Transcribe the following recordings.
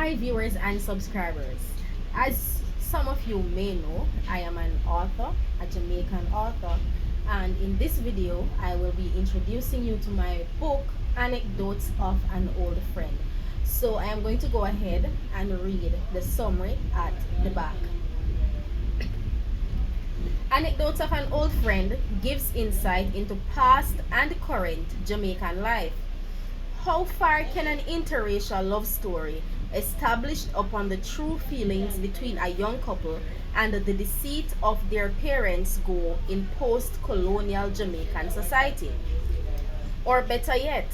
Hi, viewers and subscribers. As some of you may know, I am an author, a Jamaican author, and in this video, I will be introducing you to my book, Anecdotes of an Old Friend. So, I am going to go ahead and read the summary at the back. Anecdotes of an Old Friend gives insight into past and current Jamaican life. How far can an interracial love story, established upon the true feelings between a young couple and the deceit of their parents, go in post colonial Jamaican society? Or better yet,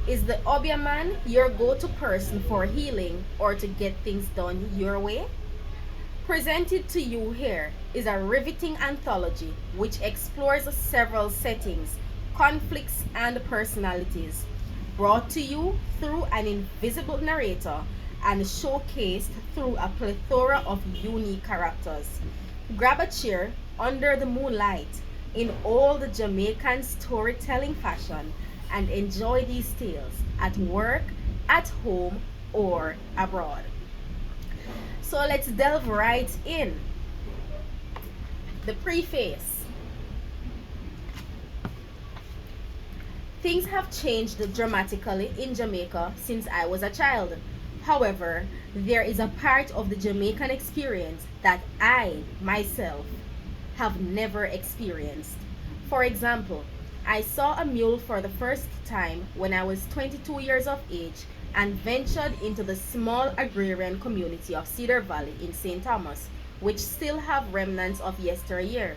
is the Obia man your go to person for healing or to get things done your way? Presented to you here is a riveting anthology which explores several settings, conflicts, and personalities, brought to you through an invisible narrator and showcased through a plethora of unique characters. Grab a chair under the moonlight in all the Jamaican storytelling fashion and enjoy these tales at work, at home, or abroad. So let's delve right in. The preface. Things have changed dramatically in Jamaica since I was a child. However, there is a part of the Jamaican experience that I, myself, have never experienced. For example, I saw a mule for the first time when I was 22 years of age and ventured into the small agrarian community of Cedar Valley in St. Thomas, which still have remnants of yesteryear.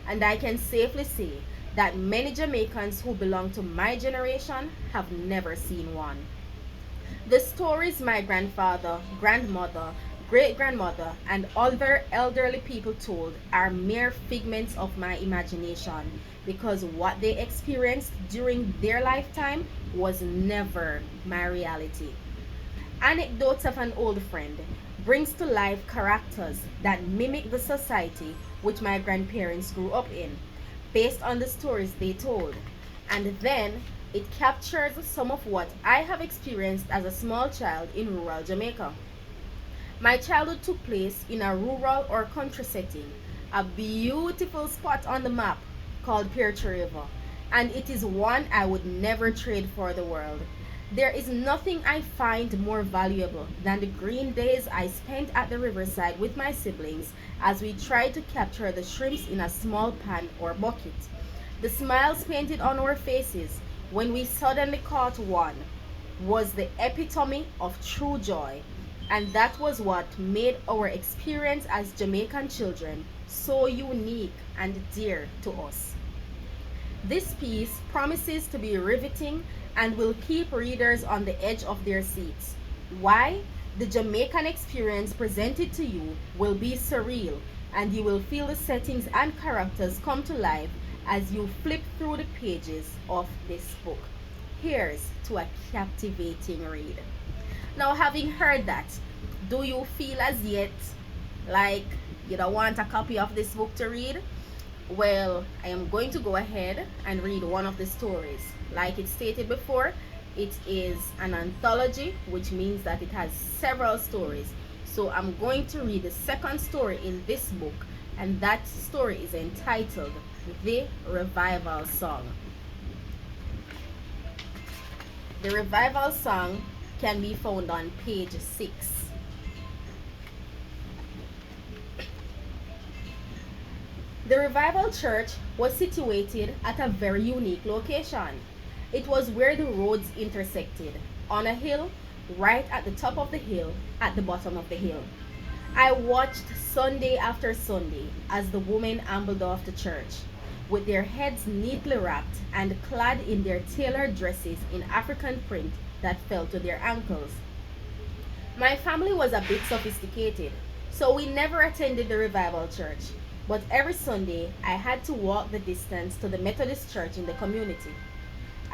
And I can safely say that many Jamaicans who belong to my generation have never seen one. The stories my grandfather, grandmother, great grandmother, and other elderly people told are mere figments of my imagination because what they experienced during their lifetime was never my reality. Anecdotes of an Old Friend brings to life characters that mimic the society which my grandparents grew up in, based on the stories they told. And then it captures some of what I have experienced as a small child in rural Jamaica. My childhood took place in a rural or country setting, a beautiful spot on the map called Perch River, and it is one I would never trade for the world. There is nothing I find more valuable than the green days I spent at the riverside with my siblings as we tried to capture the shrimps in a small pan or bucket. The smiles painted on our faces when we suddenly caught one was the epitome of true joy, and that was what made our experience as Jamaican children so unique and dear to us. This piece promises to be riveting and will keep readers on the edge of their seats. Why? The Jamaican experience presented to you will be surreal, and you will feel the settings and characters come to life as you flip through the pages of this book. Here's to a captivating read. Now, having heard that, do you feel as yet like you don't want a copy of this book to read? Well, I am going to go ahead and read one of the stories. Like it stated before, it is an anthology, which means that it has several stories. So I'm going to read the second story in this book, and that story is entitled The Revival Song. The Revival Song can be found on page 6. The Revival Church was situated at a very unique location. It was where the roads intersected, on a hill, right at the top of the hill, at the bottom of the hill. I watched Sunday after Sunday as the women ambled off to church, with their heads neatly wrapped and clad in their tailored dresses in African print that fell to their ankles. My family was a bit sophisticated, so we never attended the Revival Church. But every Sunday, I had to walk the distance to the Methodist church in the community.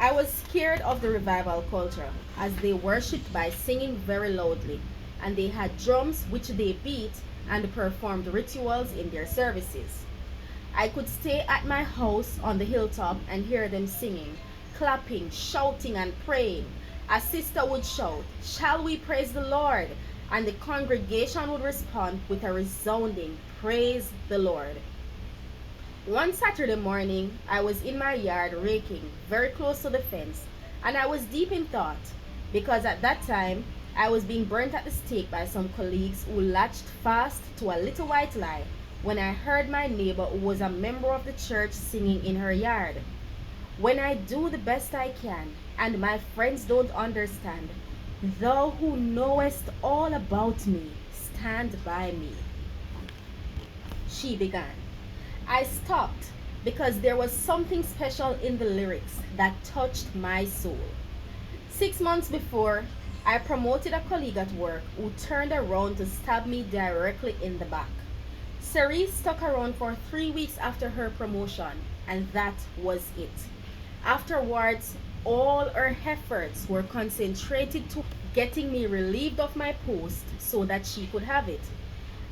I was scared of the revival culture, as they worshipped by singing very loudly, and they had drums which they beat and performed rituals in their services. I could stay at my house on the hilltop and hear them singing, clapping, shouting, and praying. A sister would shout, "Shall we praise the Lord?" and the congregation would respond with a resounding "Praise the Lord." One Saturday morning, I was in my yard raking, very close to the fence, and I was deep in thought because at that time I was being burnt at the stake by some colleagues who latched fast to a little white lie when I heard my neighbor, who was a member of the church, singing in her yard. When I do the best I can, and my friends don't understand, thou who knowest all about me, stand by me, she began. I stopped because there was something special in the lyrics that touched my soul. 6 months before, I promoted a colleague at work who turned around to stab me directly in the back. Cerise stuck around for 3 weeks after her promotion, and that was it. Afterwards, all her efforts were concentrated to getting me relieved of my post so that she could have it.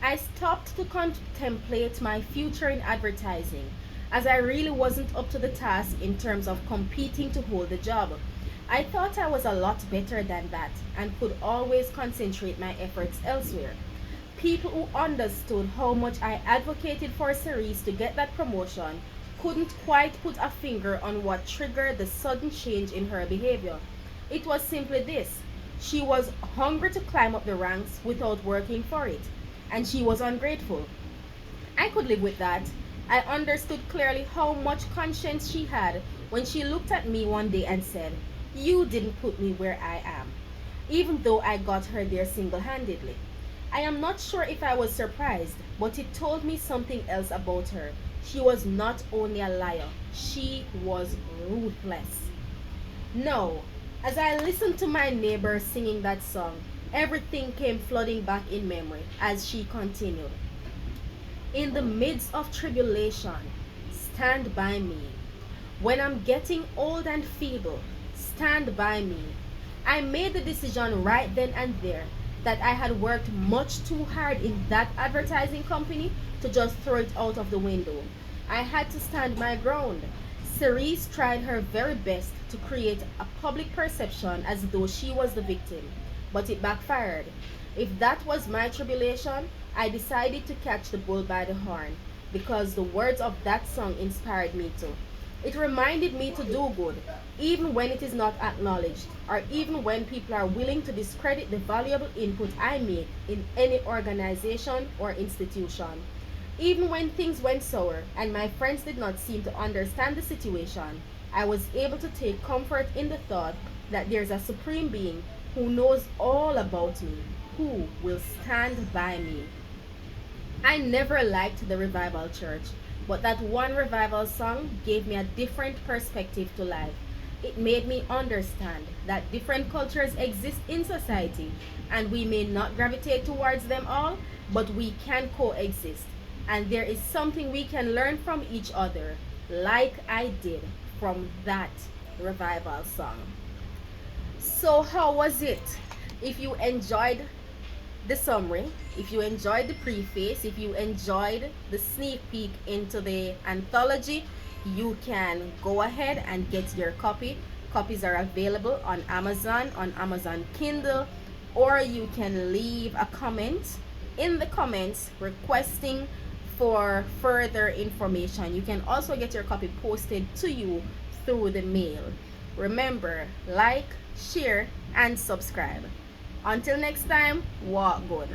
I stopped to contemplate my future in advertising, as I really wasn't up to the task in terms of competing to hold the job. I thought I was a lot better than that and could always concentrate my efforts elsewhere. People who understood how much I advocated for Cerise to get that promotion couldn't quite put a finger on what triggered the sudden change in her behavior. It was simply this: she was hungry to climb up the ranks without working for it, and she was ungrateful. I could live with that. I understood clearly how much conscience she had when she looked at me one day and said, "You didn't put me where I am," even though I got her there single handedly. I am not sure if I was surprised, but it told me something else about her. She was not only a liar, she was ruthless. No, as I listened to my neighbor singing that song, everything came flooding back in memory as she continued. In the midst of tribulation, stand by me. When I'm getting old and feeble, stand by me. I made the decision right then and there that I had worked much too hard in that advertising company to just throw it out of the window. I had to stand my ground. Cerise tried her very best to create a public perception as though she was the victim, but it backfired. If that was my tribulation, I decided to catch the bull by the horn because the words of that song inspired me to. It reminded me to do good, even when it is not acknowledged, or even when people are willing to discredit the valuable input I make in any organization or institution. Even when things went sour and my friends did not seem to understand the situation, I was able to take comfort in the thought that there's a supreme being who knows all about me, who will stand by me. I never liked the revival church, but that one revival song gave me a different perspective to life. It made me understand that different cultures exist in society and we may not gravitate towards them all, but we can coexist. And there is something we can learn from each other, like I did from that revival song. So, how was it? If you enjoyed the summary, if you enjoyed the preface, if you enjoyed the sneak peek into the anthology, you can go ahead and get your copy. Copies are available on Amazon Kindle, or you can leave a comment in the comments requesting for further information. You can also get your copy posted to you through the mail. Remember, like, share, and subscribe. Until next time, walk good.